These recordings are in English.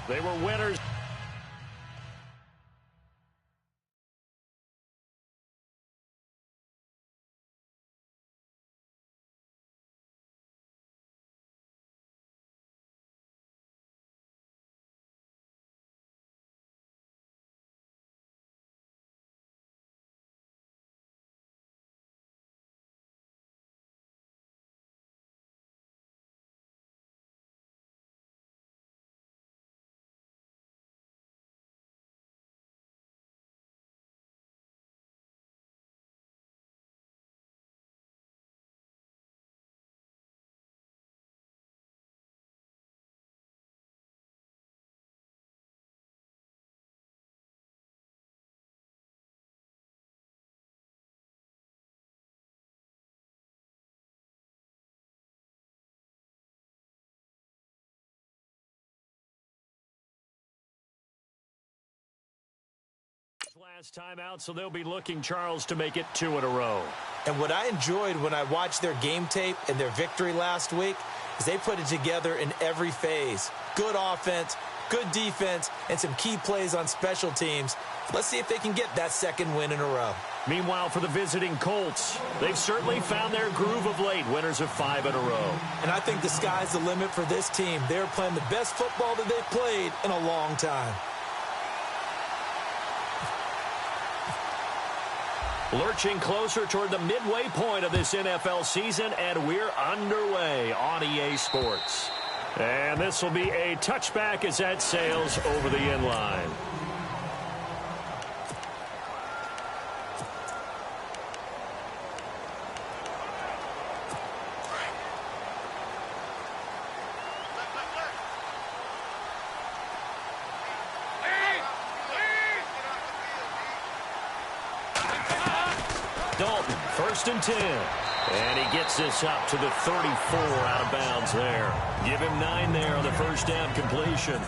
They were winners. Last time out, so they'll be looking, Charles, to make it 2 in a row. And what I enjoyed when I watched their game tape and their victory last week is they put it together in every phase. Good offense, good defense, and some key plays on special teams. Let's see if they can get that second win in a row. Meanwhile, for the visiting Colts, they've certainly found their groove of late, winners of 5 in a row. And I think the sky's the limit for this team. They're playing the best football that they've played in a long time. Lurching closer toward the midway point of this NFL season, and we're underway on EA Sports. And this will be a touchback as that sails over the end line. Dalton, 1st and 10. And he gets this up to the 34 out of bounds there. Give him 9 there on the first down completion.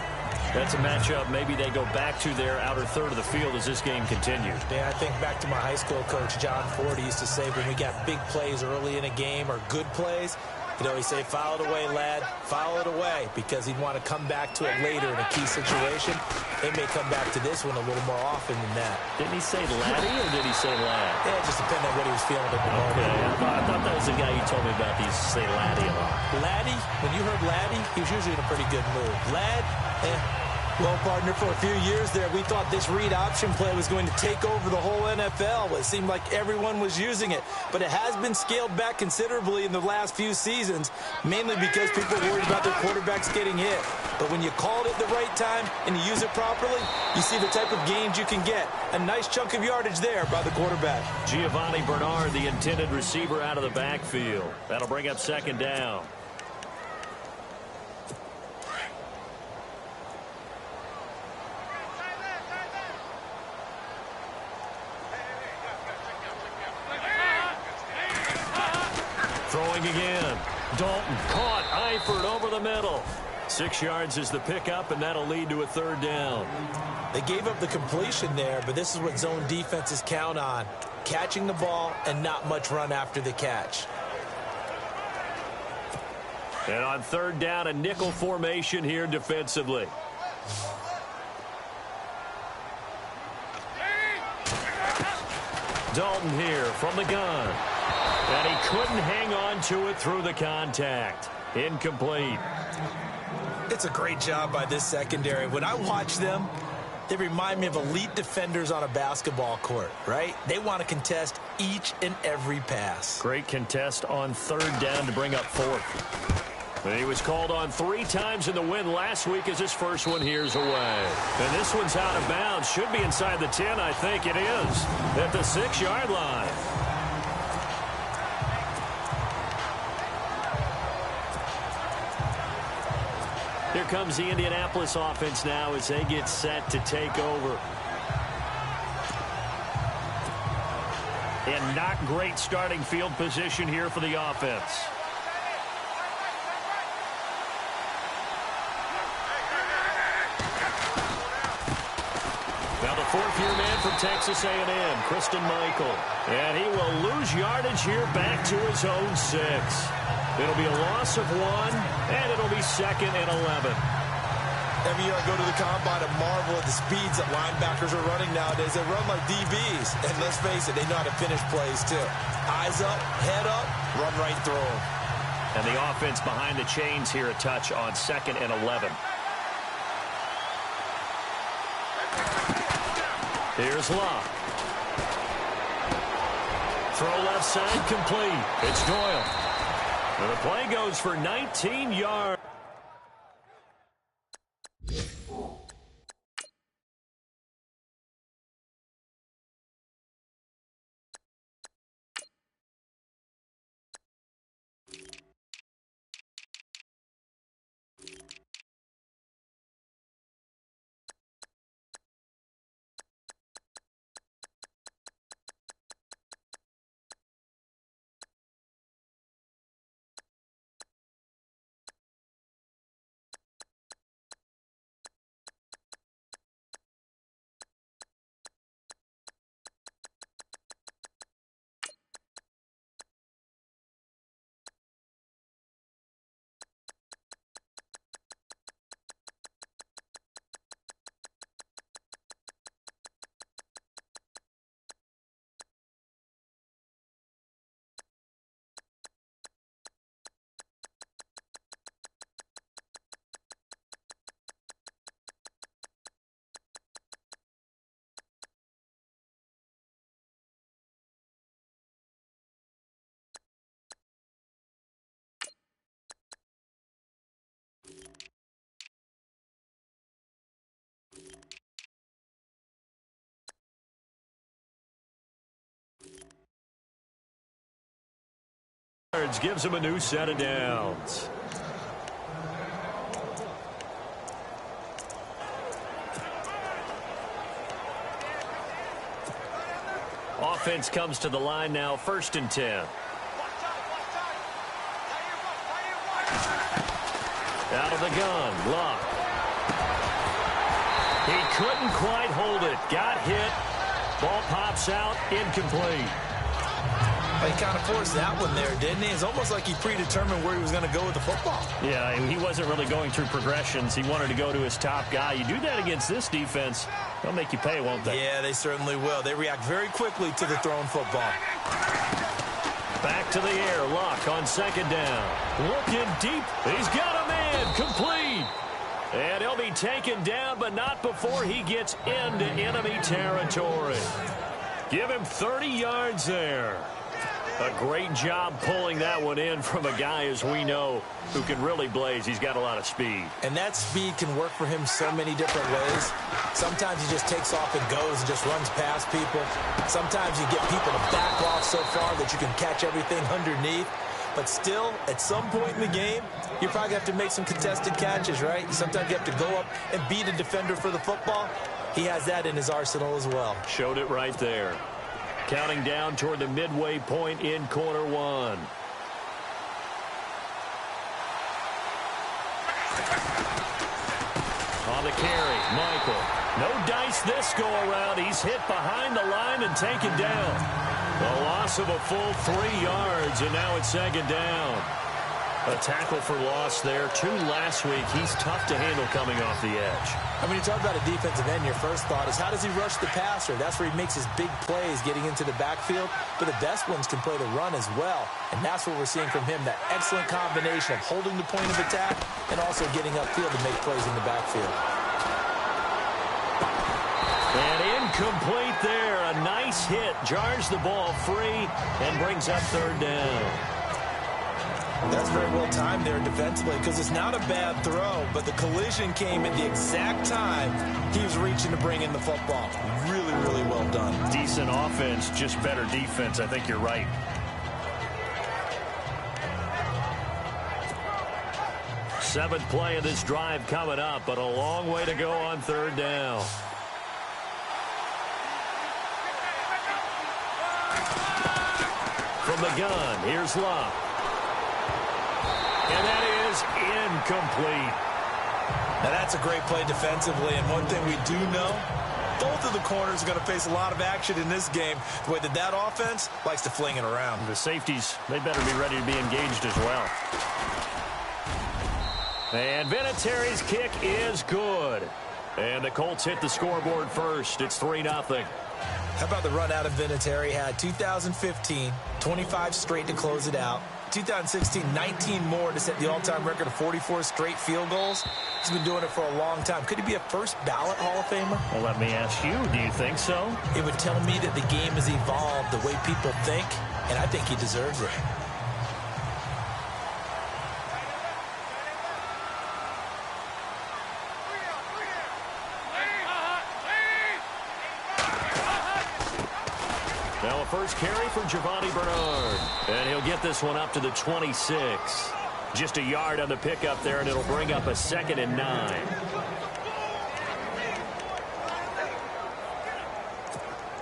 That's a matchup maybe they go back to their outer third of the field as this game continues. Yeah, I think back to my high school coach, John Ford. He used to say when we got big plays early in a game or good plays, he'd always say, foul it away, lad, foul it away, because he'd want to come back to it later in a key situation. They may come back to this one a little more often than that. Didn't he say laddie or did he say lad? Yeah, it just depended on what he was feeling at the moment. Okay, I thought that was the guy you told me about. He used to say laddie a lot. Laddie, when you heard laddie, he was usually in a pretty good mood. Lad, well, partner, for a few years there, we thought this read option play was going to take over the whole NFL. It seemed like everyone was using it. But it has been scaled back considerably in the last few seasons, mainly because people are worried about their quarterbacks getting hit. But when you call it at the right time and you use it properly, you see the type of gains you can get. A nice chunk of yardage there by the quarterback. Giovanni Bernard, the intended receiver, out of the backfield. That'll bring up 2nd down. Throwing again. Dalton caught. Eifert over the middle. 6 yards is the pickup, and that'll lead to a 3rd down. They gave up the completion there, but this is what zone defenses count on. Catching the ball and not much run after the catch. And on 3rd down, a nickel formation here defensively. Dalton here from the gun. And he couldn't hang on to it through the contact. Incomplete. It's a great job by this secondary. When I watch them, they remind me of elite defenders on a basketball court, right? They want to contest each and every pass. Great contest on 3rd down to bring up 4th. And he was called on 3 times in the win last week as his first one here's away. And this one's out of bounds. Should be inside the 10, I think it is. At the 6-yard line. Here comes the Indianapolis offense now as they get set to take over. And not great starting field position here for the offense. Now the 4th-year man from Texas A&M, Christian Michael. And he will lose yardage here back to his own 6. It'll be a loss of 1, and it'll be 2nd and 11. Every year I go to the combine and marvel at the speeds that linebackers are running nowadays. They run like DBs. And let's face it, they know how to finish plays too. Eyes up, head up, run right through them. And the offense behind the chains here a touch on 2nd and 11. Here's Locke. Throw left side complete. It's Doyle. And the play goes for 19 yards. Gives him a new set of downs. Offense comes to the line now, 1st and 10. Out of the gun, Locke. He couldn't quite hold it. Got hit. Ball pops out, incomplete. He kind of forced that one there, didn't he? It's almost like he predetermined where he was going to go with the football. Yeah, he wasn't really going through progressions. He wanted to go to his top guy. You do that against this defense, they'll make you pay, won't they? Yeah, they certainly will. They react very quickly to the thrown football. Back to the air. Locke on 2nd down. Looking deep. He's got a man. Complete. And he'll be taken down, but not before he gets into enemy territory. Give him 30 yards there. A great job pulling that one in from a guy, as we know, who can really blaze. He's got a lot of speed. And that speed can work for him so many different ways. Sometimes he just takes off and goes and just runs past people. Sometimes you get people to back off so far that you can catch everything underneath. But still, at some point in the game, you probably have to make some contested catches, right? Sometimes you have to go up and beat a defender for the football. He has that in his arsenal as well. Showed it right there. Counting down toward the midway point in quarter 1. On the carry, Michael. No dice this go around. He's hit behind the line and taken down. A loss of a full 3 yards, and now it's 2nd down. A tackle for loss there. 2 last week. He's tough to handle coming off the edge. When you talk about a defensive end, your first thought is, how does he rush the passer? That's where he makes his big plays getting into the backfield. But the best ones can play the run as well. And that's what we're seeing from him, that excellent combination of holding the point of attack and also getting upfield to make plays in the backfield. And incomplete there. A nice hit. Jars the ball free and brings up 3rd down. That's very well timed there defensively, because it's not a bad throw, but the collision came at the exact time he was reaching to bring in the football. Really, really well done. Decent offense, just better defense. I think you're right. Seventh play of this drive coming up, but a long way to go on 3rd down. From the gun, here's Locke. And that is incomplete. Now that's a great play defensively, and one thing we do know, both of the corners are going to face a lot of action in this game. The way that offense likes to fling it around. The safeties, they better be ready to be engaged as well. And Vinatieri's kick is good. And the Colts hit the scoreboard first. It's 3-0. How about the run out of Vinatieri? Had 2015, 25 straight to close it out. 2016, 19 more to set the all-time record of 44 straight field goals. He's been doing it for a long time. Could he be a first ballot Hall of Famer? Well, let me ask you, do you think so? It would tell me that the game has evolved the way people think, and I think he deserves it. Now a first carry for Giovanni Bernard. And he'll get this one up to the 26. Just a yard on the pickup there, and it'll bring up a 2nd and 9.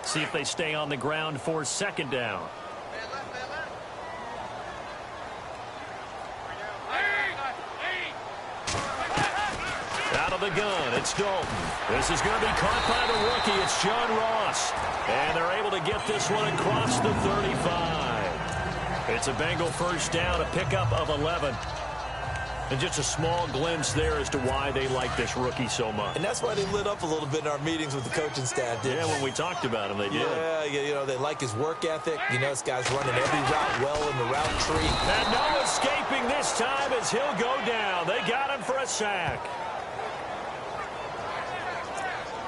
See if they stay on the ground for 2nd down. Out of the gun, it's Dalton. This is going to be caught by the rookie. It's John Ross. And they're able to get this one across the 35. It's a Bengal first down, a pickup of 11. And just a small glimpse there as to why they like this rookie so much. And that's why they lit up a little bit in our meetings with the coaching staff, didn't they? Yeah, when we talked about him, they did. Yeah, you know, they like his work ethic. You know, this guy's running every route well in the route tree. And no escaping this time as he'll go down. They got him for a sack.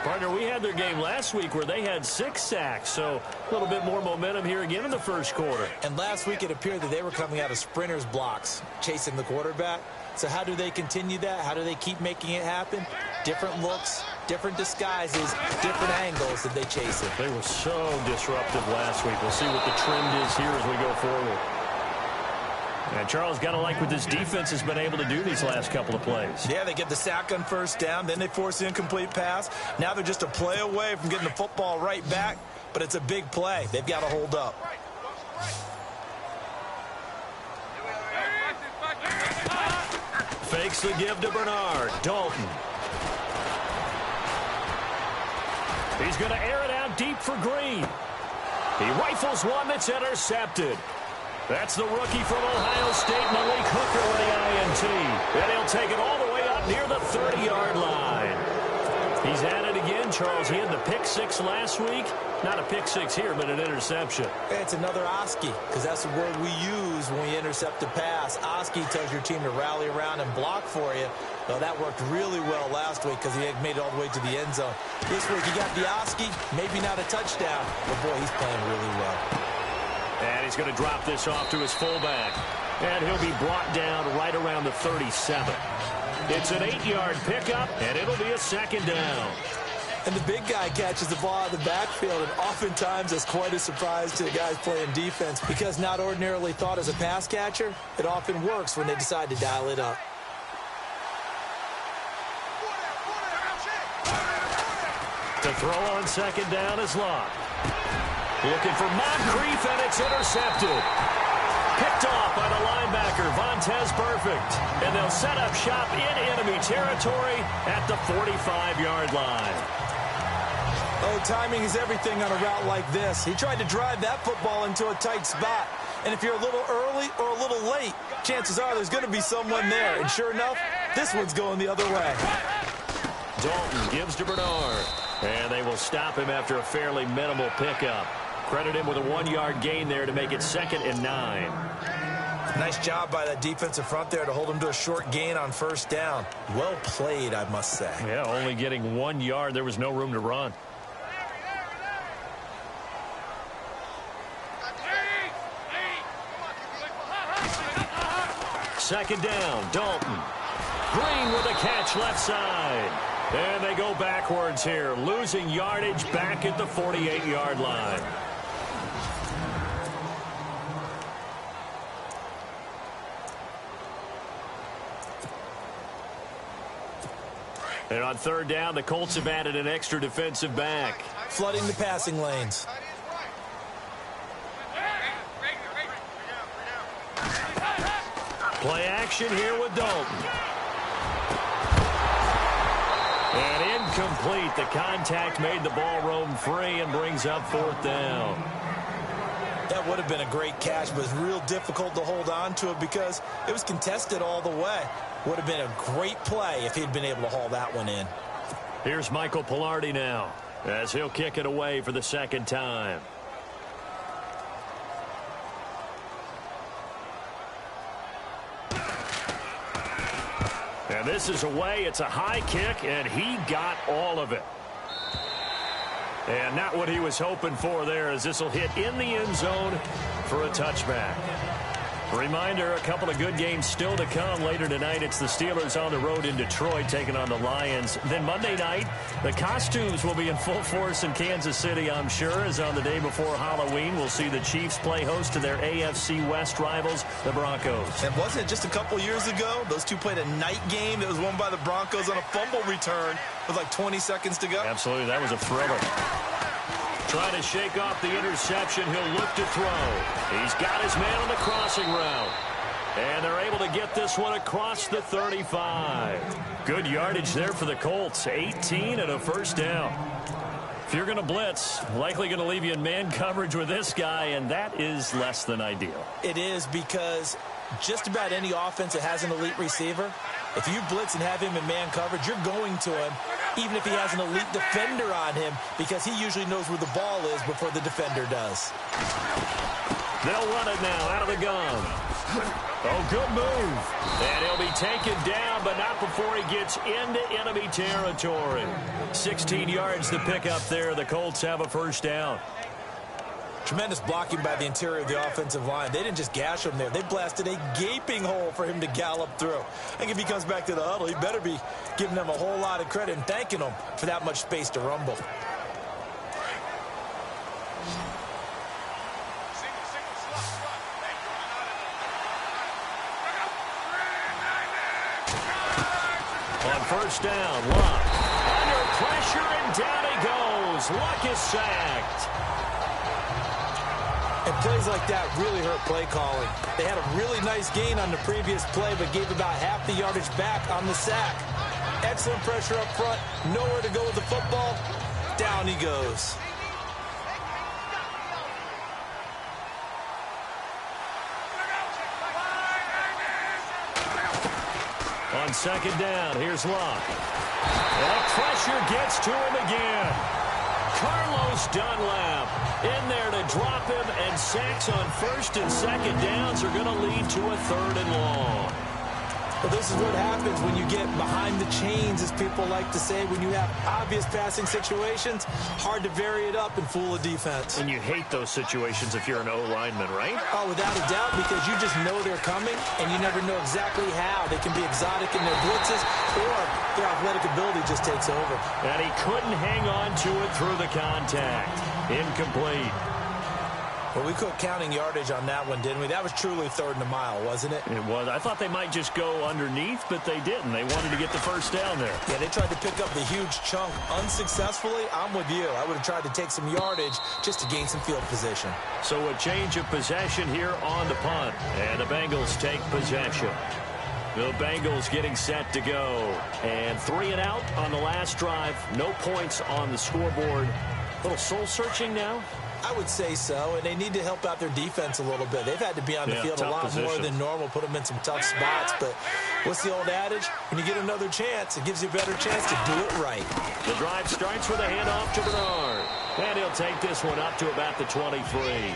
Partner, we had their game last week where they had 6 sacks, so a little bit more momentum here again in the first quarter. And last week it appeared that they were coming out of sprinters blocks, chasing the quarterback. So how do they continue that? How do they keep making it happen? Different looks, different disguises, different angles that they chase it. They were so disruptive last week. We'll see what the trend is here as we go forward. And Charles, got to like what this defense has been able to do these last couple of plays. Yeah, they get the sack on first down, then they force the incomplete pass. Now they're just a play away from getting the football right back, but it's a big play. They've got to hold up. Fakes the give to Bernard. Dalton. He's going to air it out deep for Green. He rifles one that's intercepted. That's the rookie from Ohio State, Malik Hooker, with the INT. And he'll take it all the way up near the 30-yard line. He's at it again, Charles. He had the pick 6 last week. Not a pick 6 here, but an interception. It's another Oski, because that's the word we use when we intercept a pass. Oski tells your team to rally around and block for you. Well, that worked really well last week because he had made it all the way to the end zone. This week, he got the Oski, maybe not a touchdown, but boy, he's playing really well. And he's going to drop this off to his fullback. And he'll be brought down right around the 37. It's an 8-yard pickup, and it'll be a 2nd down. And the big guy catches the ball out of the backfield, and oftentimes it's quite a surprise to the guys playing defense because not ordinarily thought as a pass catcher, it often works when they decide to dial it up. To throw on 2nd down is Locke. Looking for Moncrief, and it's intercepted. Picked off by the linebacker, Vontaze Burfict. And they'll set up shop in enemy territory at the 45-yard line. Oh, timing is everything on a route like this. He tried to drive that football into a tight spot. And if you're a little early or a little late, chances are there's going to be someone there. And sure enough, this one's going the other way. Dalton gives to Bernard. And they will stop him after a fairly minimal pickup. Credit him with a 1-yard gain there to make it 2nd and 9. Nice job by that defensive front there to hold him to a short gain on first down. Well played, I must say. Yeah, only getting 1 yard. There was no room to run. Second down, Dalton. Green with a catch left side. And they go backwards here, losing yardage back at the 48-yard line. And on 3rd down, the Colts have added an extra defensive back. Flooding the passing lanes. Play action here with Dalton. And incomplete. The contact made the ball roam free and brings up 4th down. That would have been a great catch, but it's real difficult to hold on to it because it was contested all the way. Would have been a great play if he'd been able to haul that one in. Here's Michael Pilardi now, as he'll kick it away for the second time. And this is away. It's a high kick, and he got all of it. And not what he was hoping for there, as this will hit in the end zone for a touchback. Reminder, a couple of good games still to come later tonight. It's the Steelers on the road in Detroit taking on the Lions. Then Monday night, the costumes will be in full force in Kansas City, I'm sure, as on the day before Halloween, we'll see the Chiefs play host to their AFC West rivals, the Broncos. And wasn't it just a couple years ago, those two played a night game that was won by the Broncos on a fumble return with like 20 seconds to go? Absolutely, that was a thriller. Trying to shake off the interception. He'll look to throw. He's got his man on the crossing route. And they're able to get this one across the 35. Good yardage there for the Colts. 18 and a first down. If you're going to blitz, likely going to leave you in man coverage with this guy, and that is less than ideal. It is, because just about any offense that has an elite receiver, if you blitz and have him in man coverage, you're going to him, even if he has an elite defender on him, because he usually knows where the ball is before the defender does. They'll run it now out of the gun. Oh, good move. And he'll be taken down, but not before he gets into enemy territory. 16 yards to pick up there. The Colts have a first down. Tremendous blocking by the interior of the offensive line. They didn't just gash him there. They blasted a gaping hole for him to gallop through. I think if he comes back to the huddle, he better be giving them a whole lot of credit and thanking them for that much space to rumble. On first down, Luck. Under pressure, and down he goes. Luck is sacked. And plays like that really hurt play calling. They had a really nice gain on the previous play, but gave about half the yardage back on the sack. Excellent pressure up front. Nowhere to go with the football. Down he goes. On second down, here's Luck. And pressure gets to him again. Carlos Dunlap in there to drop him, and sacks on first and second downs are going to lead to a third and long. Well, this is what happens when you get behind the chains, as people like to say. When you have obvious passing situations, hard to vary it up and fool a defense. And you hate those situations if you're an O-lineman, right? Oh, without a doubt, because you just know they're coming, and you never know exactly how. They can be exotic in their blitzes, or their athletic ability just takes over. And he couldn't hang on to it through the contact. Incomplete. Well, we quit counting yardage on that one, didn't we? That was truly third and a mile, wasn't it? It was. I thought they might just go underneath, but they didn't. They wanted to get the first down there. Yeah, they tried to pick up the huge chunk unsuccessfully. I'm with you. I would have tried to take some yardage just to gain some field position. So a change of possession here on the punt, and the Bengals take possession. The Bengals getting set to go. And 3 and out on the last drive. No points on the scoreboard. A little soul-searching now? I would say so, and they need to help out their defense a little bit. They've had to be on the field a lot more than normal, put them in some tough spots. But what's the old adage? When you get another chance, it gives you a better chance to do it right. The drive starts with a handoff to Bernard. And he'll take this one up to about the 23.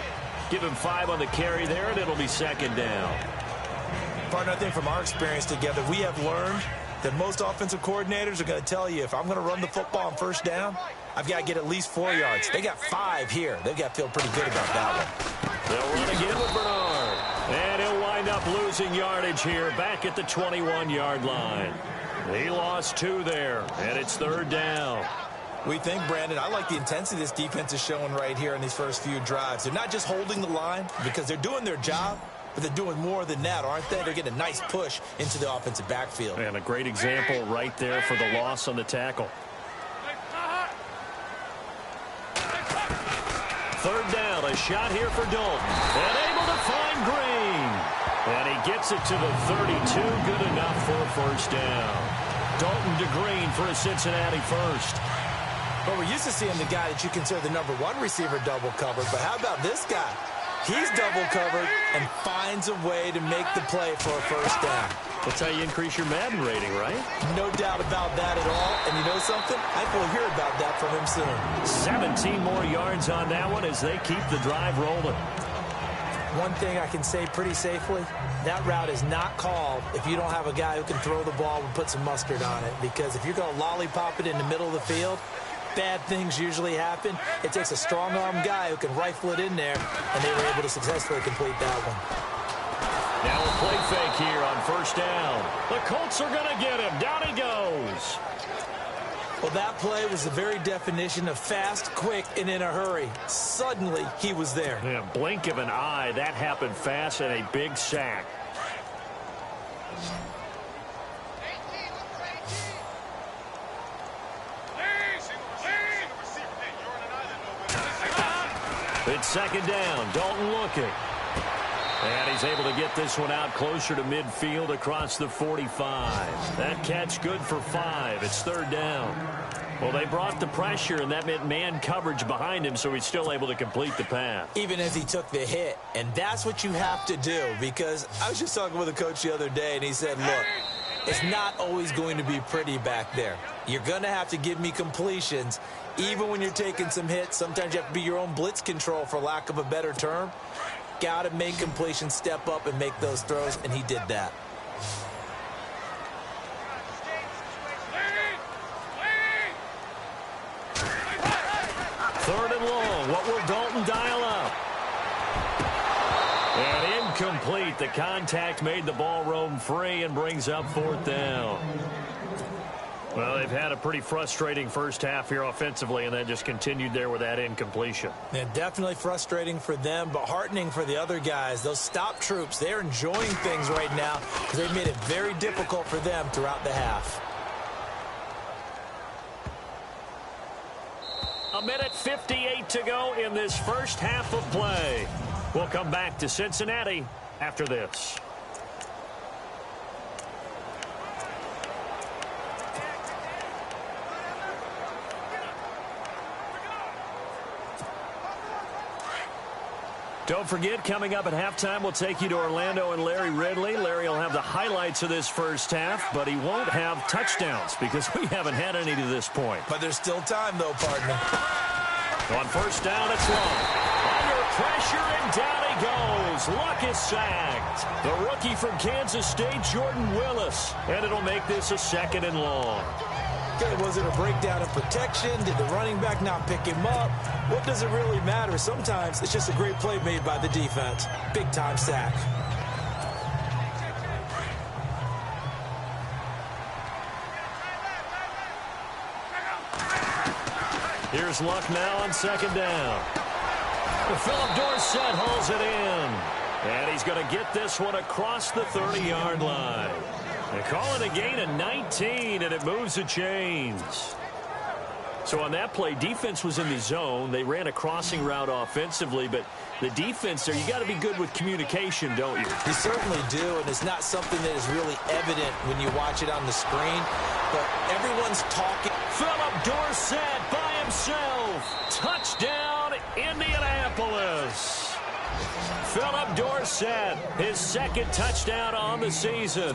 Give him 5 on the carry there, and it'll be second down. Partner, I think from our experience together, we have learned that most offensive coordinators are going to tell you, if I'm going to run the football on first down, I've got to get at least 4 yards. They got 5 here. They've got to feel pretty good about that one. They'll run again with Bernard. And he'll wind up losing yardage here back at the 21-yard line. He lost 2 there, and it's third down. We think, Brandon, I like the intensity this defense is showing right here in these first few drives. They're not just holding the line because they're doing their job, but they're doing more than that, aren't they? They're getting a nice push into the offensive backfield. And a great example right there for the loss on the tackle. Third down, a shot here for Dalton. And able to find Green. And he gets it to the 32. Good enough for a first down. Dalton to Green for a Cincinnati first. Well, we're used to seeing the guy that you consider the number 1 receiver double covered. But how about this guy? He's double covered and finds a way to make the play for a first down. That's how you increase your Madden rating, right? No doubt about that at all. And you know something? I think we'll hear about that from him soon. 17 more yards on that one as they keep the drive rolling. One thing I can say pretty safely, that route is not called if you don't have a guy who can throw the ball and put some mustard on it. Because if you're going to lollipop it in the middle of the field, bad things usually happen. It takes a strong-arm guy who can rifle it in there, and they were able to successfully complete that one. Now a play fake here on first down. The Colts are going to get him. Down he goes. Well, that play was the very definition of fast, quick, and in a hurry. Suddenly, he was there. Yeah, blink of an eye. That happened fast and a big sack. It's second down. Dalton looking. And he's able to get this one out closer to midfield across the 45. That catch good for 5. It's third down. Well, they brought the pressure, and that meant man coverage behind him, so he's still able to complete the pass. Even as he took the hit. And that's what you have to do, because I was just talking with a coach the other day, and he said, look, it's not always going to be pretty back there. You're going to have to give me completions. Even when you're taking some hits, sometimes you have to be your own blitz control, for lack of a better term. Got to make completions, step up, and make those throws, and he did that. Third and long. What will Dalton dial up? And incomplete. The contact made the ball roam free and brings up fourth down. Well, they've had a pretty frustrating first half here offensively, and then just continued there with that incompletion. And definitely frustrating for them, but heartening for the other guys. Those stop troops, they're enjoying things right now because they've made it very difficult for them throughout the half. A minute 58 to go in this first half of play. We'll come back to Cincinnati after this. Don't forget, coming up at halftime, we'll take you to Orlando and Larry Ridley. Larry will have the highlights of this first half, but he won't have touchdowns because we haven't had any to this point. But there's still time, though, partner. On first down, it's Luck. Under pressure, and down he goes. Luck is sacked. The rookie from Kansas State, Jordan Willis. And it'll make this a second and long. Okay, was it a breakdown in protection? Did the running back not pick him up? What does it really matter? Sometimes it's just a great play made by the defense. Big-time sack. Here's Luck now on second down. Philip Dorsett hauls it in. And he's going to get this one across the 30-yard line. They call it a gain of 19, and it moves the chains. So on that play, defense was in the zone. They ran a crossing route offensively, but the defense there, you got to be good with communication, don't you? You certainly do, and it's not something that is really evident when you watch it on the screen, but everyone's talking. Philip Dorsett by himself. Touchdown, Indianapolis. Philip Dorsett, his second touchdown on the season.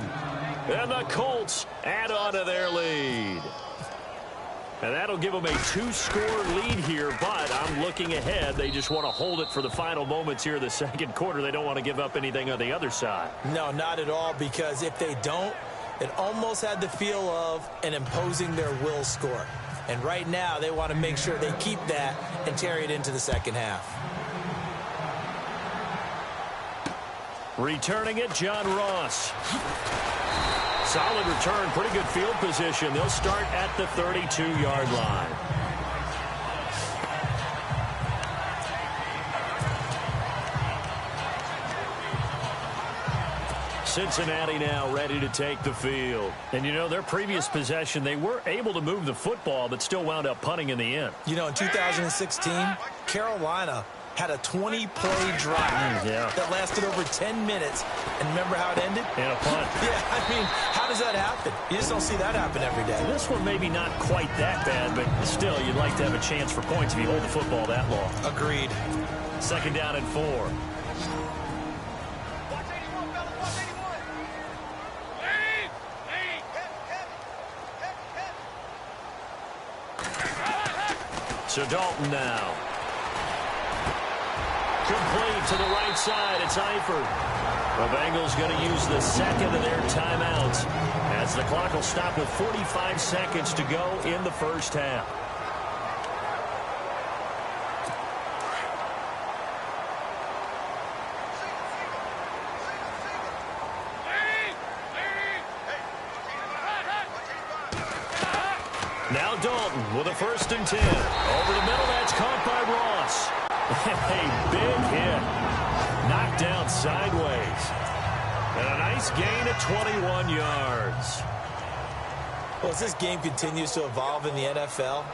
And the Colts add on to their lead. And that'll give them a 2-score lead here, but I'm looking ahead. They just want to hold it for the final moments here of the second quarter. They don't want to give up anything on the other side. No, not at all, because if they don't, it almost had the feel of an imposing their will score. And right now, they want to make sure they keep that and carry it into the second half. Returning it, John Ross. Solid return, pretty good field position. They'll start at the 32-yard line. Cincinnati now ready to take the field. And, you know, their previous possession, they were able to move the football, but still wound up punting in the end. You know, in 2016, Carolina had a 20-play drive that lasted over 10 minutes. And remember how it ended? And a punt. Yeah, I mean, how does that happen? You just don't see that happen every day. This one maybe not quite that bad, but still, you'd like to have a chance for points if you hold the football that long. Agreed. Second down and 4. So Dalton now. Complete to the right side. It's Eifert. The Bengals going to use the second of their timeouts as the clock will stop with 45 seconds to go in the first half. Now Dalton with a 1st and 10. Over the middle, that's caught by Ross. A big hit. Knocked down sideways. And a nice gain of 21 yards. Well, as this game continues to evolve in the NFL,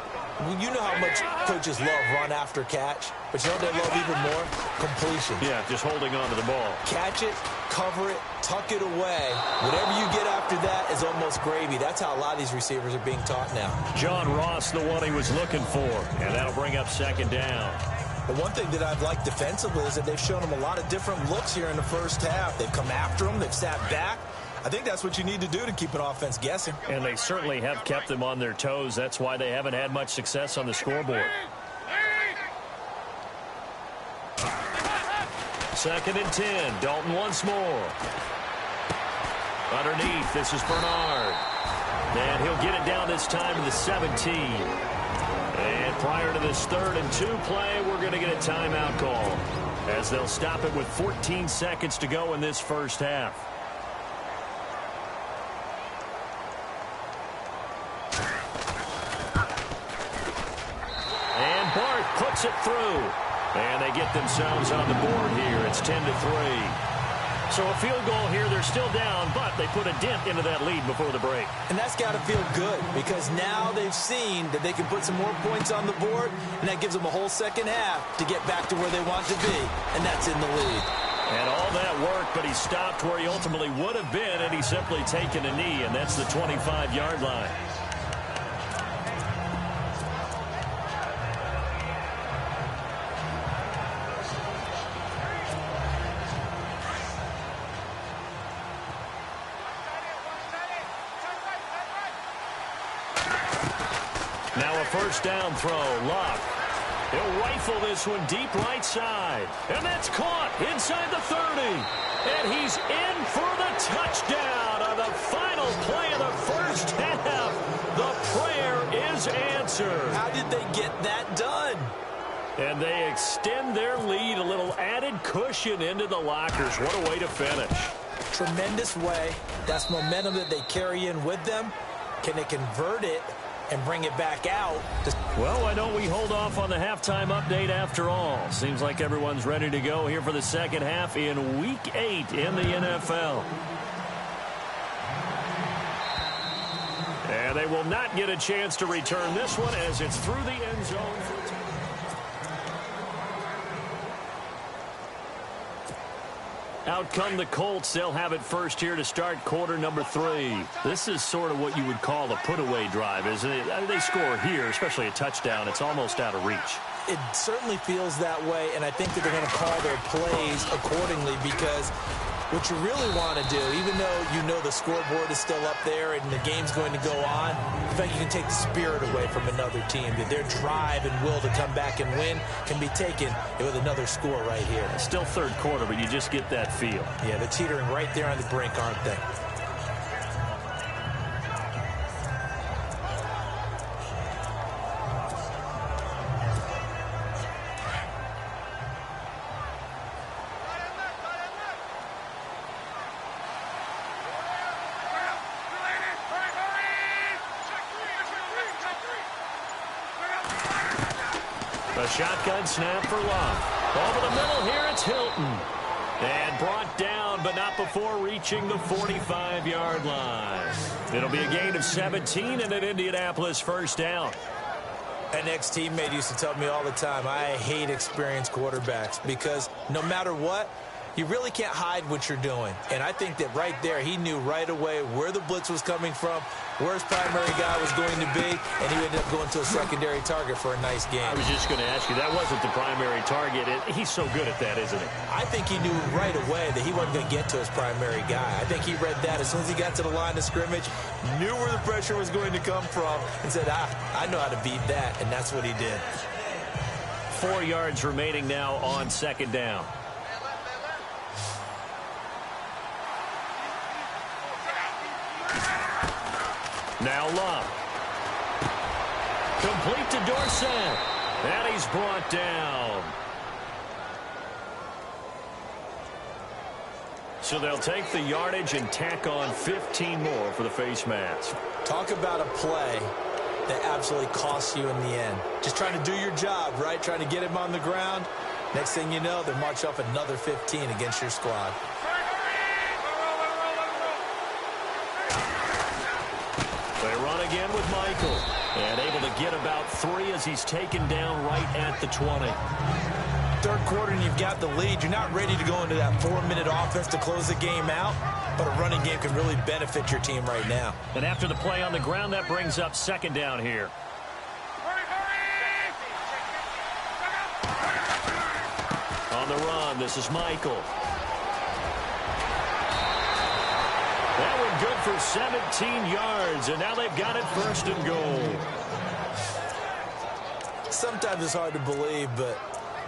you know how much coaches love run after catch, but you know what they love even more? Completion. Yeah, just holding on to the ball. Catch it, cover it, tuck it away. Whatever you get after that is almost gravy. That's how a lot of these receivers are being taught now. John Ross, the one he was looking for, and that'll bring up 2nd down. But one thing that I've liked defensively is that they've shown him a lot of different looks here in the first half. They've come after him. They've sat back. I think that's what you need to do to keep an offense guessing. And they certainly have kept them on their toes. That's why they haven't had much success on the scoreboard. 2nd and 10. Dalton once more. Underneath, this is Bernard. And he'll get it down this time to the 17. And prior to this 3rd and 2 play, we're going to get a timeout call as they'll stop it with 14 seconds to go in this first half. And Bart puts it through. And they get themselves on the board here. It's 10-3. So a field goal here. They're still down, but they put a dent into that lead before the break. And that's got to feel good because now they've seen that they can put some more points on the board, and that gives them a whole second half to get back to where they want to be, and that's in the lead. And all that work, but he stopped where he ultimately would have been, and he's simply taken a knee, and that's the 25-yard line. Now a 1st down throw. Luck. He'll rifle this one deep right side. And that's caught inside the 30. And he's in for the touchdown on the final play of the first half. The prayer is answered. How did they get that done? And they extend their lead, a little added cushion into the lockers. What a way to finish. Tremendous way. That's momentum that they carry in with them. Can they convert it and bring it back out? Well, why don't we hold off on the halftime update after all? Seems like everyone's ready to go here for the second half in Week 8 in the NFL. And they will not get a chance to return this one as it's through the end zone for a touchdown. Out come the Colts. They'll have it first here to start quarter number 3. This is sort of what you would call a put-away drive, isn't it? They score here, especially a touchdown. It's almost out of reach. It certainly feels that way, and I think that they're going to call their plays accordingly because what you really want to do, even though you know the scoreboard is still up there and the game's going to go on, in fact, you can take the spirit away from another team. That their drive and will to come back and win can be taken with another score right here. Still 3rd quarter, but you just get that feel. Yeah, they're teetering right there on the brink, aren't they? A shotgun snap for Luck. Over the middle here, it's Hilton. And brought down, but not before reaching the 45-yard line. It'll be a gain of 17 and an Indianapolis 1st down. An ex-teammate used to tell me all the time, I hate experienced quarterbacks because no matter what, you really can't hide what you're doing. And I think that right there, he knew right away where the blitz was coming from, where his primary guy was going to be, and he ended up going to a secondary target for a nice game. I was just going to ask you, that wasn't the primary target. He's so good at that, isn't he? I think he knew right away that he wasn't going to get to his primary guy. I think he read that as soon as he got to the line of scrimmage, knew where the pressure was going to come from, and said, I know how to beat that, and that's what he did. 4 yards remaining now on second down. Now Love. Complete to Dorsett. And he's brought down. So they'll take the yardage and tack on 15 more for the face mask. Talk about a play that absolutely costs you in the end. Just trying to do your job, right? Trying to get him on the ground. Next thing you know, they march off another 15 against your squad. They run again with Michael. And able to get about 3 as he's taken down right at the 20. Third quarter and you've got the lead. You're not ready to go into that 4-minute offense to close the game out, but a running game can really benefit your team right now. And after the play on the ground, that brings up second down here. On the run, this is Michael. That one good for 17 yards, and now they've got it first and goal. Sometimes it's hard to believe, but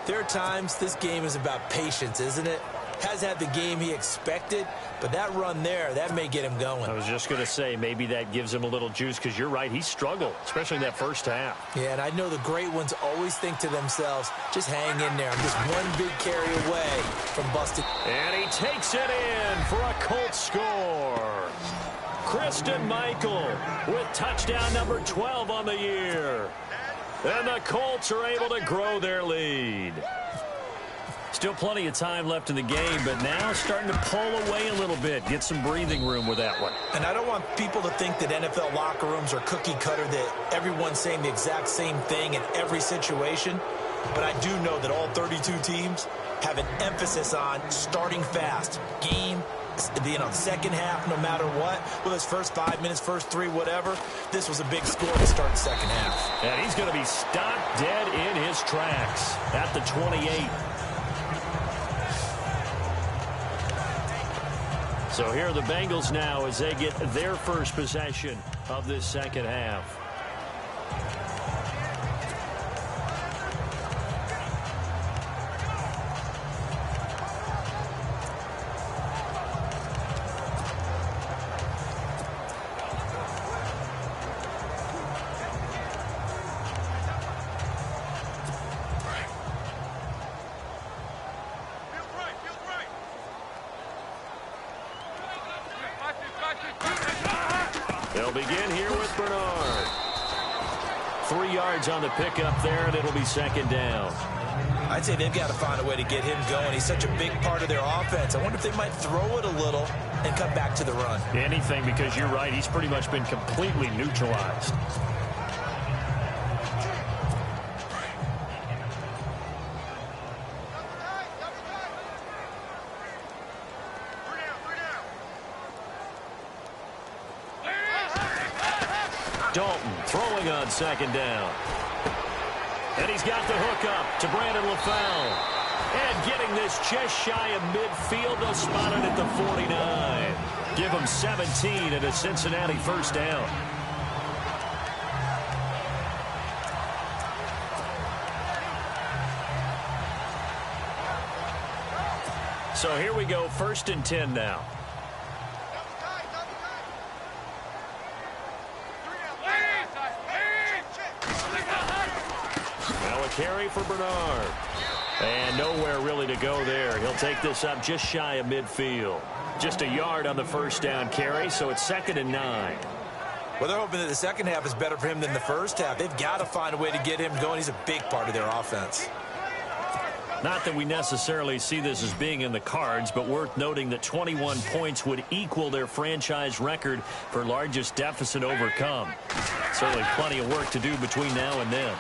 there are times this game is about patience, isn't it? Has had the game he expected, but that run there, that may get him going. I was just going to say, maybe that gives him a little juice, because you're right, he struggled, especially in that first half. Yeah, and I know the great ones always think to themselves, just hang in there. I'm just one big carry away from busted. And he takes it in for a Colts score. Christian Michael with touchdown number 12 on the year. And the Colts are able to grow their lead. Still plenty of time left in the game, but now starting to pull away a little bit. Get some breathing room with that one. And I don't want people to think that NFL locker rooms are cookie cutter, that everyone's saying the exact same thing in every situation. But I do know that all 32 teams have an emphasis on starting fast. Game, second half, no matter what. Well, his first 5 minutes, first 3, whatever. This was a big score to start the second half. And he's going to be stopped dead in his tracks at the 28. So here are the Bengals now as they get their first possession of this second half. They'll begin here with Bernard. 3 yards on the pickup there, and it'll be second down. I'd say they've got to find a way to get him going. He's such a big part of their offense. I wonder if they might throw it a little and come back to the run. Anything, because you're right. He's pretty much been completely neutralized. Dalton throwing on second down. And he's got the hook up to Brandon LaFell. And getting this just shy of midfield, they'll spot it at the 49. Give him 17 and a Cincinnati first down. So here we go, 1st and 10 now. Carry for Bernard. And nowhere really to go there. He'll take this up just shy of midfield. Just a yard on the first down carry, so it's 2nd and 9. Well, they're hoping that the second half is better for him than the first half. They've got to find a way to get him going. He's a big part of their offense. Not that we necessarily see this as being in the cards, but worth noting that 21 points would equal their franchise record for largest deficit overcome. Certainly plenty of work to do between now and then.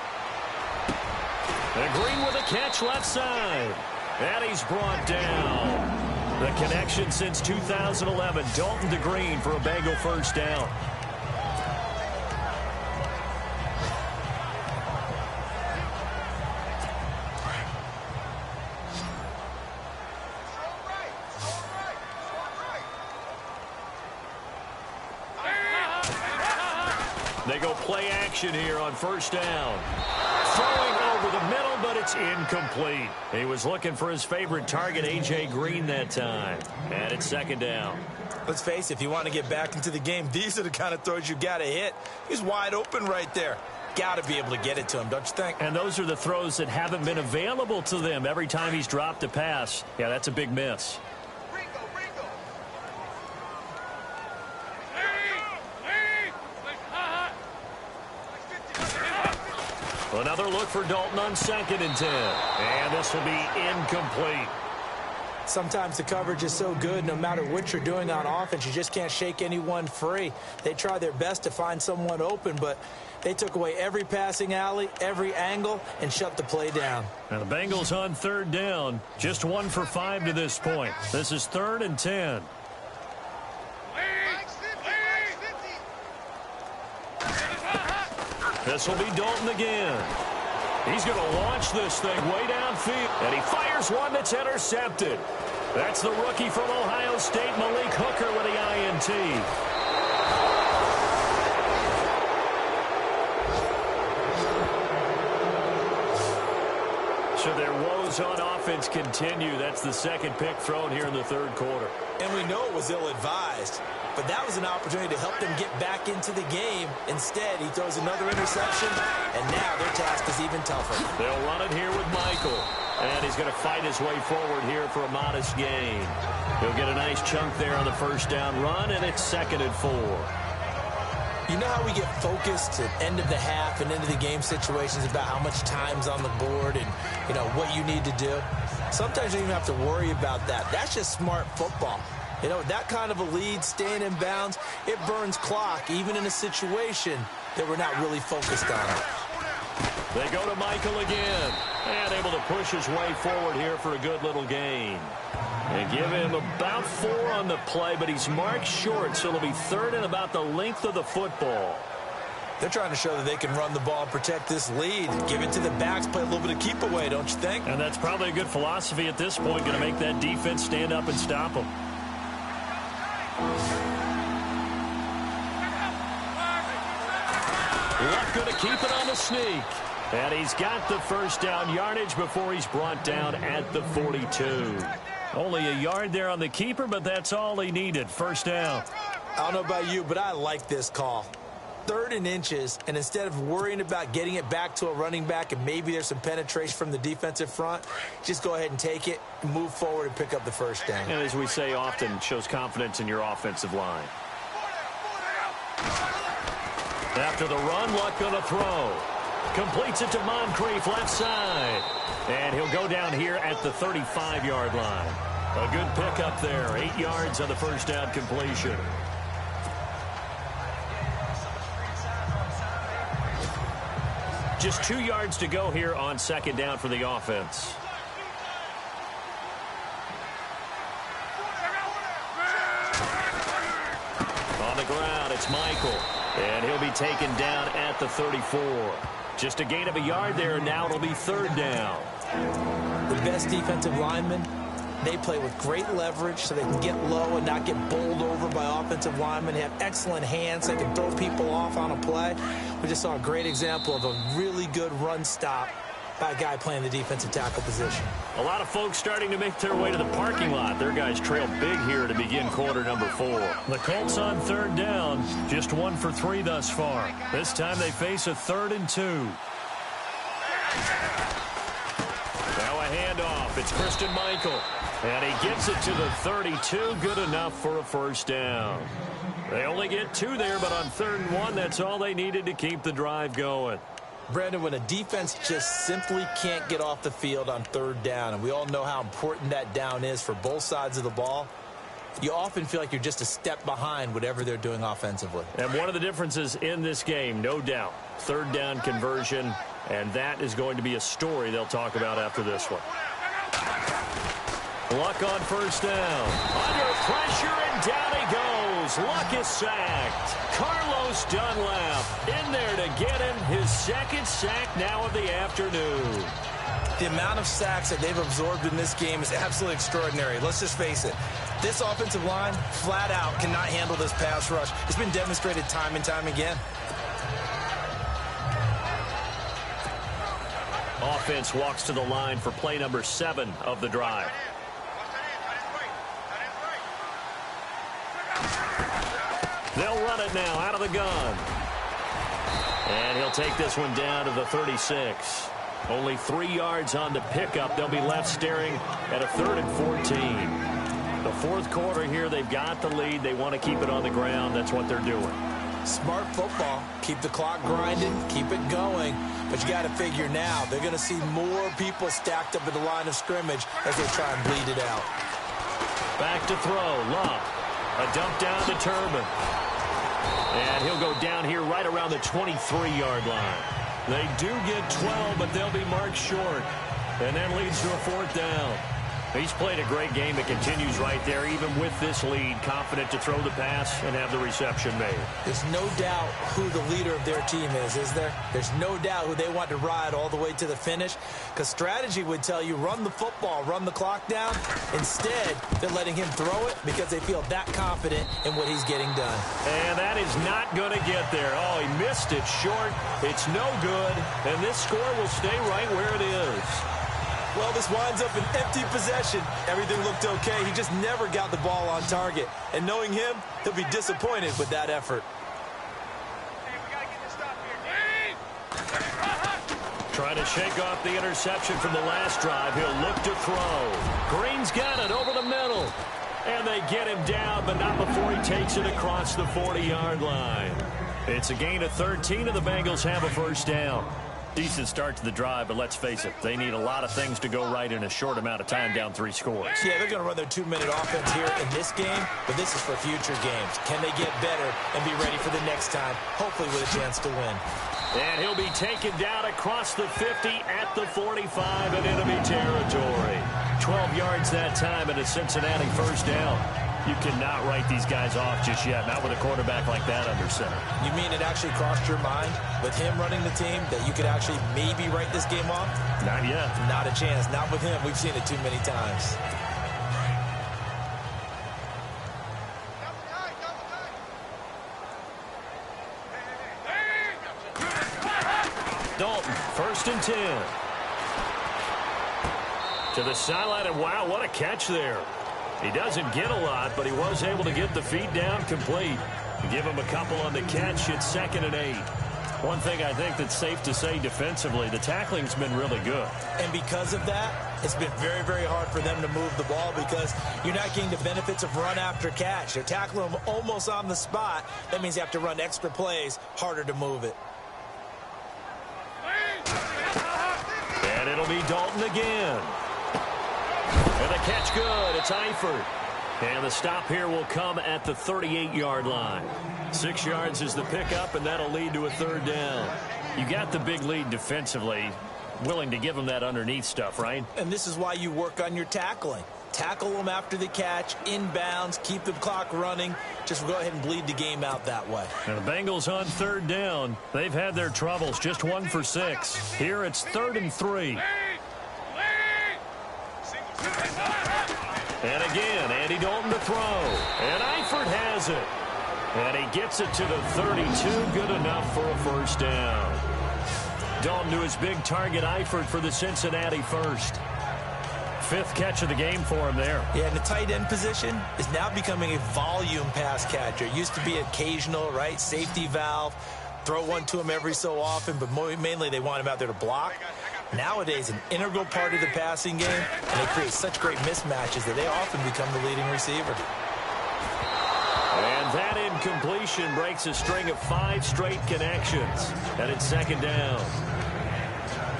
And Green with a catch left side. And he's brought down. The connection since 2011. Dalton to Green for a Bengal first down. They go play action here on first down. Throwing over the middle, but it's incomplete. He was looking for his favorite target, A.J. Green, that time. And it's second down. Let's face it, if you want to get back into the game, these are the kind of throws you got to hit. He's wide open right there. Got to be able to get it to him, don't you think? And those are the throws that haven't been available to them every time he's dropped a pass. Yeah, that's a big miss. Another look for Dalton on 2nd and 10. And this will be incomplete. Sometimes the coverage is so good, no matter what you're doing on offense, you just can't shake anyone free. They try their best to find someone open, but they took away every passing alley, every angle, and shut the play down. And the Bengals on 3rd down. Just 1 for 5 to this point. This is 3rd and 10. This will be Dalton again. He's going to launch this thing way downfield. And he fires one that's intercepted. That's the rookie from Ohio State, Malik Hooker, with the INT. So their woes on offense continue. That's the second pick thrown here in the 3rd quarter. And we know it was ill-advised. But that was an opportunity to help them get back into the game. Instead, he throws another interception, and now their task is even tougher. They'll run it here with Michael. And he's going to fight his way forward here for a modest gain. He'll get a nice chunk there on the 1st down run, and it's 2nd and 4. You know how we get focused at end of the half and into the game situations about how much time's on the board and, you know, what you need to do? Sometimes you don't even have to worry about that. That's just smart football. You know, that kind of a lead, staying in bounds, it burns clock, even in a situation that we're not really focused on. They go to Michael again, and able to push his way forward here for a good little gain. They give him about 4 on the play, but he's marked short, so it'll be 3rd and about the length of the football. They're trying to show that they can run the ball and protect this lead. Give it to the backs, play a little bit of keep away, don't you think? And that's probably a good philosophy at this point, going to make that defense stand up and stop them. Luck going to keep it on the sneak. And he's got the 1st down yardage before he's brought down at the 42. Only a yard there on the keeper, but that's all he needed. 1st down. I don't know about you, but I like this call. 3rd and inches, and instead of worrying about getting it back to a running back and maybe there's some penetration from the defensive front, just go ahead and take it, move forward, and pick up the 1st down. And as we say often, shows confidence in your offensive line. After the run, Luck going to throw. Completes it to Moncrief, left side. And he'll go down here at the 35-yard line. A good pickup there. 8 yards on the 1st down completion. Just 2 yards to go here on 2nd down for the offense. On the ground, it's Michael. And he'll be taken down at the 34. Just a gain of a yard there, and now it'll be 3rd down. The best defensive linemen, they play with great leverage so they can get low and not get bowled over by offensive linemen. They have excellent hands. They can throw people off on a play. We just saw a great example of a really good run stop by a guy playing the defensive tackle position. A lot of folks starting to make their way to the parking lot. Their guys trail big here to begin quarter number 4. The Colts on 3rd down, just 1 for 3 thus far. This time they face a 3rd and 2. Now a handoff. It's Christian Michael. And he gets it to the 32. Good enough for a 1st down. They only get 2 there, but on 3rd and 1, that's all they needed to keep the drive going. Brandon, when a defense just simply can't get off the field on 3rd down, and we all know how important that down is for both sides of the ball, you often feel like you're just a step behind whatever they're doing offensively. And one of the differences in this game, no doubt, 3rd down conversion, and that is going to be a story they'll talk about after this one. Luck on 1st down. Under pressure, and down he goes. Luck is sacked. Carlos Dunlap in there to get him his 2nd sack now of the afternoon. The amount of sacks that they've absorbed in this game is absolutely extraordinary. Let's just face it. This offensive line, flat out, cannot handle this pass rush. It's been demonstrated time and time again. offense walks to the line for play number 7 of the drive. They'll run it now out of the gun. And he'll take this one down to the 36. Only 3 yards on the pickup. They'll be left staring at a 3rd and 14. The fourth quarter here, they've got the lead. They want to keep it on the ground. That's what they're doing. Smart football. Keep the clock grinding. Keep it going. But you got to figure now, they're going to see more people stacked up at the line of scrimmage as they try and bleed it out. Back to throw. Love. A dump down to Turbin. And he'll go down here right around the 23-yard line. They do get 12, but they'll be marked short. And that leads to a 4th down. He's played a great game. It continues right there, even with this lead, confident to throw the pass and have the reception made. There's no doubt who the leader of their team is there? There's no doubt who they want to ride all the way to the finish, because strategy would tell you run the football, run the clock down. Instead, they're letting him throw it because they feel that confident in what he's getting done. And that is not going to get there. Oh, he missed it short. It's no good, and this score will stay right where it is. Well, this winds up an empty possession. Everything looked okay. He just never got the ball on target. And knowing him, he'll be disappointed with that effort. Trying to shake off the interception from the last drive. He'll look to throw. Green's got it over the middle. And they get him down, but not before he takes it across the 40-yard line. It's a gain of 13, and the Bengals have a 1st down. Decent start to the drive, but let's face it, they need a lot of things to go right in a short amount of time, down 3 scores. Yeah, they're going to run their 2-minute offense here in this game, but this is for future games. Can they get better and be ready for the next time, hopefully with a chance to win? And he'll be taken down across the 50 at the 45 in enemy territory. 12 yards that time and a Cincinnati 1st down. You cannot write these guys off just yet, not with a quarterback like that under center. You mean it actually crossed your mind with him running the team that you could actually maybe write this game off? Not yet. Not a chance. Not with him. We've seen it too many times. Dalton, 1st and 10. To the sideline, and wow, what a catch there. He doesn't get a lot, but he was able to get the feet down complete. Give him a couple on the catch. It's 2nd and 8. One thing I think that's safe to say defensively, the tackling's been really good. And because of that, it's been very, very hard for them to move the ball because you're not getting the benefits of run after catch. They're tackling them almost on the spot. That means you have to run extra plays, harder to move it. And it'll be Dalton again. And the catch good. It's Eifert. And the stop here will come at the 38-yard line. 6 yards is the pickup, and that'll lead to a 3rd down. You got the big lead defensively. Willing to give them that underneath stuff, right? And this is why you work on your tackling. Tackle them after the catch, inbounds, keep the clock running. Just go ahead and bleed the game out that way. And the Bengals on 3rd down. They've had their troubles, just 1 for 6. Here it's 3rd and 3. And again, Andy Dalton to throw. And Eifert has it. And he gets it to the 32. Good enough for a 1st down. Dalton to his big target, Eifert, for the Cincinnati 1st. 5th catch of the game for him there. Yeah, and the tight end position is now becoming a volume pass catcher. It used to be occasional, right? Safety valve. Throw one to him every so often, but mainly they want him out there to block. Nowadays, an integral part of the passing game, and they create such great mismatches that they often become the leading receiver. And that incompletion breaks a string of 5 straight connections. And it's 2nd down.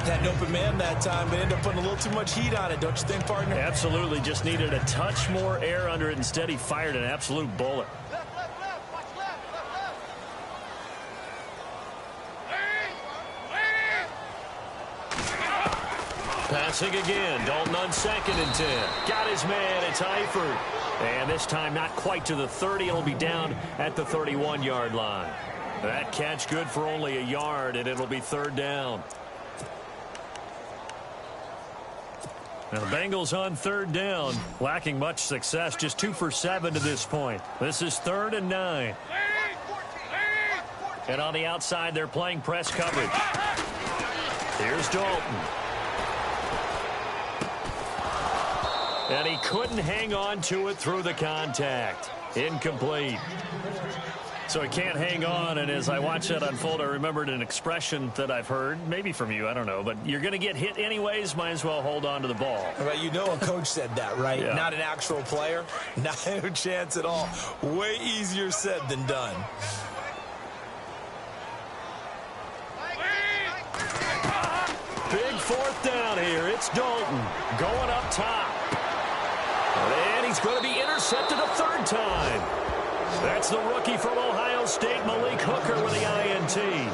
Had an open man that time, but ended up putting a little too much heat on it, don't you think, partner? Absolutely. Just needed a touch more air under it. Instead, he fired an absolute bullet. Passing again. Dalton on 2nd and 10. Got his man. It's Eifert. And this time not quite to the 30. It'll be down at the 31-yard line. That catch good for only a yard, and it'll be 3rd down. Now the Bengals on 3rd down, lacking much success, just 2 for 7 to this point. This is 3rd and 9. And on the outside, they're playing press coverage. Here's Dalton. And he couldn't hang on to it through the contact. Incomplete. So he can't hang on, and as I watched that unfold, I remembered an expression that I've heard, maybe from you, I don't know, but you're going to get hit anyways, might as well hold on to the ball. Right, you know a coach said that, right? Yeah. Not an actual player. Not a chance at all. Way easier said than done. Big fourth down here. It's Dalton going up top. And he's going to be intercepted a third time. That's the rookie from Ohio State, Malik Hooker, with the INT.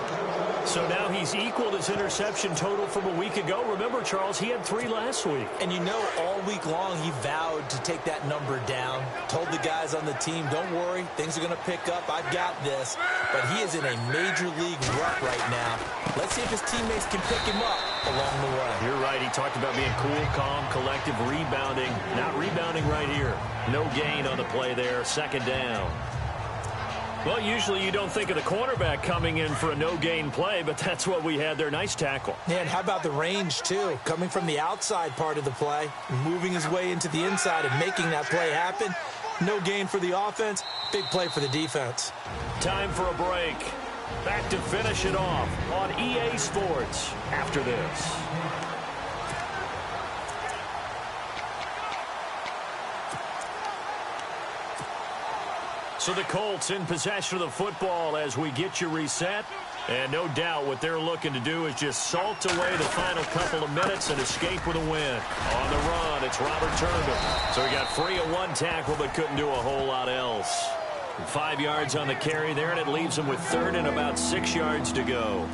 So now he's equaled his interception total from a week ago. Remember, Charles, he had 3 last week. And you know, all week long he vowed to take that number down. Told the guys on the team, don't worry, things are going to pick up. I've got this. But he is in a major league rut right now. Let's see if his teammates can pick him up along the way. You're right. He talked about being cool, calm, collective, rebounding. Not rebounding right here. No gain on the play there. Second down. Well, usually you don't think of the cornerback coming in for a no-gain play, but that's what we had there. Nice tackle. And how about the range, too? Coming from the outside part of the play, moving his way into the inside and making that play happen. No gain for the offense, big play for the defense. Time for a break. Back to finish it off on EA Sports after this. So the Colts in possession of the football as we get you reset. And no doubt what they're looking to do is just salt away the final couple of minutes and escape with a win. On the run, it's Robert Turbin. So he got free of 1 tackle but couldn't do a whole lot else. 5 yards on the carry there, and it leaves him with 3rd and about 6 yards to go.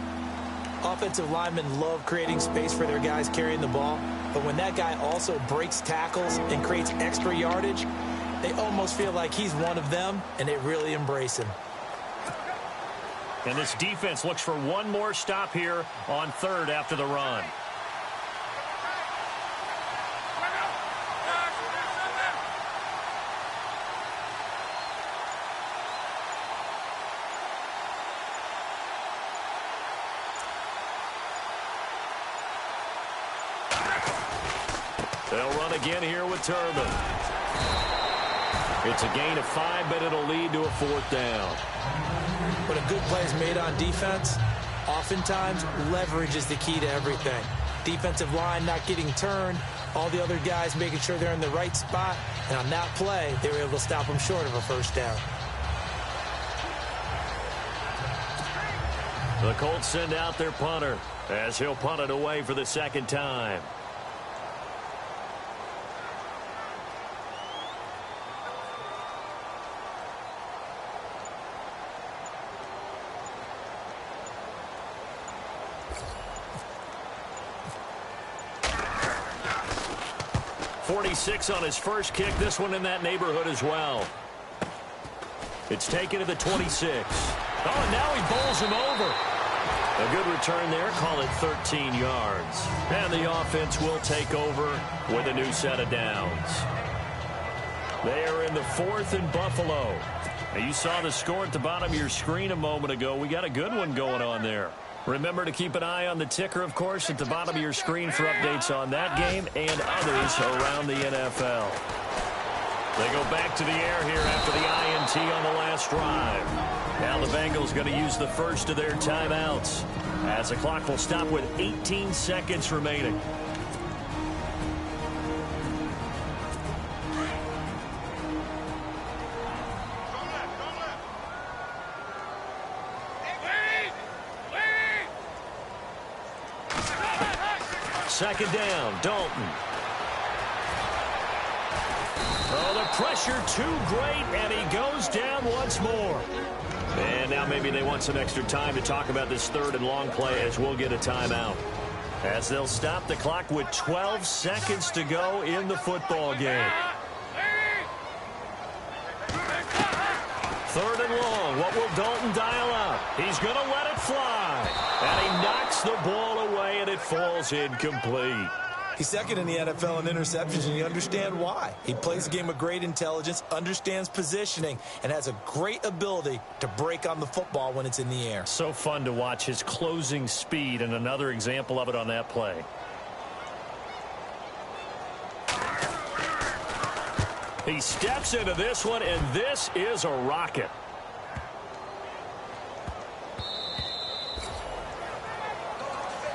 Offensive linemen love creating space for their guys carrying the ball. But when that guy also breaks tackles and creates extra yardage, they almost feel like he's one of them, and they really embrace him. And this defense looks for one more stop here on 3rd after the run. They'll run again here with Turbin. It's a gain of 5, but it'll lead to a 4th down. When a good play is made on defense, oftentimes leverage is the key to everything. Defensive line not getting turned, all the other guys making sure they're in the right spot, and on that play, they were able to stop them short of a 1st down. The Colts send out their punter as he'll punt it away for the 2nd time. .46 on his first kick. This one in that neighborhood as well. It's taken to the 26. Oh, and now he bowls him over. A good return there. Call it 13 yards. And the offense will take over with a new set of downs. They are in the 4th in Buffalo. Now, you saw the score at the bottom of your screen a moment ago. We got a good one going on there. Remember to keep an eye on the ticker, of course, at the bottom of your screen for updates on that game and others around the NFL. They go back to the air here after the INT on the last drive. Now the Bengals going to use the first of their timeouts as the clock will stop with 18 seconds remaining. Second down, Dalton. Oh, the pressure too great, and he goes down once more. And now maybe they want some extra time to talk about this 3rd and long play as we'll get a timeout. As they'll stop the clock with 12 seconds to go in the football game. 3rd and long. What will Dalton dial up? He's going to let it fly. And he knocks the ball away, and it falls incomplete. He's 2nd in the NFL in interceptions, and you understand why. He plays a game of great intelligence, understands positioning, and has a great ability to break on the football when it's in the air. So fun to watch his closing speed, and another example of it on that play. He steps into this one, and this is a rocket.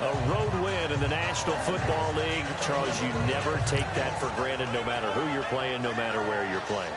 A road win in the National Football League. Charles, you never take that for granted no matter who you're playing, no matter where you're playing.